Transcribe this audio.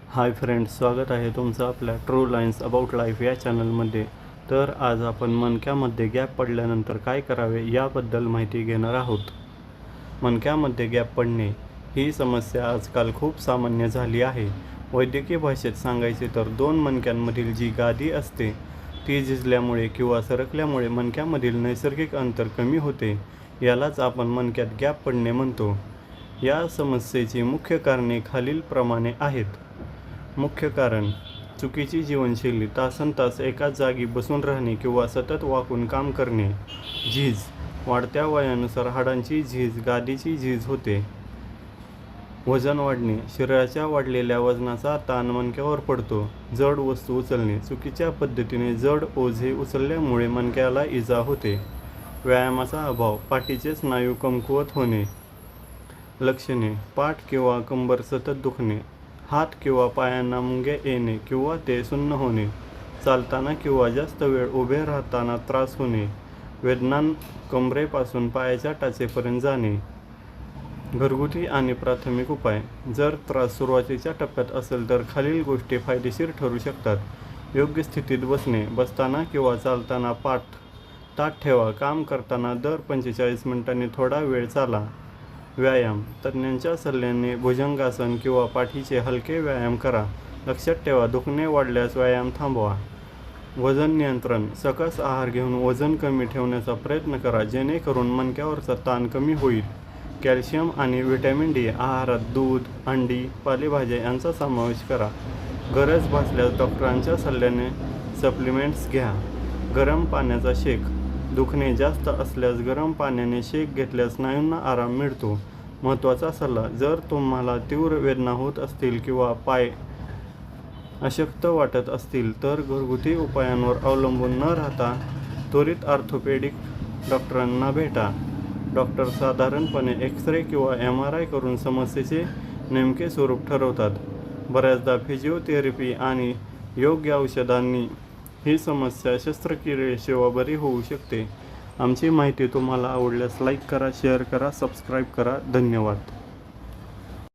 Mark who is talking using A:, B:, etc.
A: Hi friends, स्वागत आहे तुमचं आपल्या ट्रू लाईन्स अबाउट लाईफ या चॅनलमध्ये. तर आज आपण मणक्यामध्ये गॅप पडल्यानंतर काय करावे याबद्दल माहिती घेणार आहोत. मणक्यामध्ये गॅप पडणे ही समस्या आजकाल खूप सामान्य झाली आहे. वैद्यकीय भाषेत सांगायचे तर दोन मणक्यांमधील जी गादी असते ती झिजल्यामुळे किंवा सरकल्यामुळे मणक्यामधील नैसर्गिक अंतर कमी होते. यालाच आपण मणक्यात गॅप पडणे म्हणतो. या समस्येची मुख्य कारणे खालीलप्रमाणे आहेत. मुख्य कारण: चुकीची जीवनशैली, तासनतास एकाच जागी बसून राहणे किंवा सतत वाकून काम करणे. झीज: वाढत्या वयानुसार हाडांची झीज, गादीची झीज होते. वजन वाढणे: शरीराच्या वाढलेल्या वजनाचा ताण मणक्यावर पडतो. जड वस्तू उचलणे: चुकीच्या पद्धतीने जड ओझे उचलल्यामुळे मणक्याला इजा होते. व्यायामाचा अभाव: पाठीचे स्नायू कमकुवत होणे. लक्षणे: पाठ किंवा कंबर सतत दुखणे, हात किंवा पायांना मुंग्या येणे किंवा ते सुन्न होणे, चालताना किंवा जास्त वेळ उभे राहताना त्रास होणे, वेदना कमरेपासून पायाच्या टाचेपर्यंत जाणे. घरगुती आणि प्राथमिक उपाय: जर त्रास सुरुवातीच्या टप्प्यात असेल तर खालील गोष्टी फायदेशीर ठरू शकतात. योग्य स्थितीत बसणे: बसताना किंवा चालताना पाठ ताठ ठेवा. काम करताना दर 45 मिनिटांनी थोडा वेळ चाला. व्यायाम: तज्ज्ञांच्या सल्ल्याने भुजंगासन किंवा पाठीचे हलके व्यायाम करा. लक्षात ठेवा, दुखणे वाढल्यास व्यायाम थांबवा. वजन नियंत्रण: सकस आहार घेऊन वजन कमी ठेवण्याचा प्रयत्न करा जेणेकरून मणक्यावरचा ताण कमी होईल. कॅल्शियम आणि व्हिटॅमिन डी आहारात दूध, अंडी, पालेभाज्या यांचा समावेश करा. गरज भासल्यास डॉक्टरांच्या सल्ल्याने सप्लिमेंट्स घ्या. गरम पाण्याचा शेक: दुखणे जास्त असल्यास गरम पाण्याने शेक घेतल्यास स्नायूंना आराम मिळतो. महत्त्वाचा सल्ला: जर तुम्हाला तीव्र वेदना होत असतील किंवा पाय अशक्त वाटत असतील तर घरगुती उपायांवर अवलंबून न राहता त्वरित ऑर्थोपेडिक डॉक्टरांना भेटा. डॉक्टर साधारणपणे एक्स-रे किंवा MRI करून समस्येचे नेमके स्वरूप ठरवतात. बऱ्याचदा फिजिओथेरपी आणि योग्य औषधांनी ही समस्या शस्त्रक्रियेशिवाय बरी होऊ शकते. आमची माहिती तुम्हाला आवडल्यास लाईक करा, शेअर करा, सबस्क्राईब करा. धन्यवाद.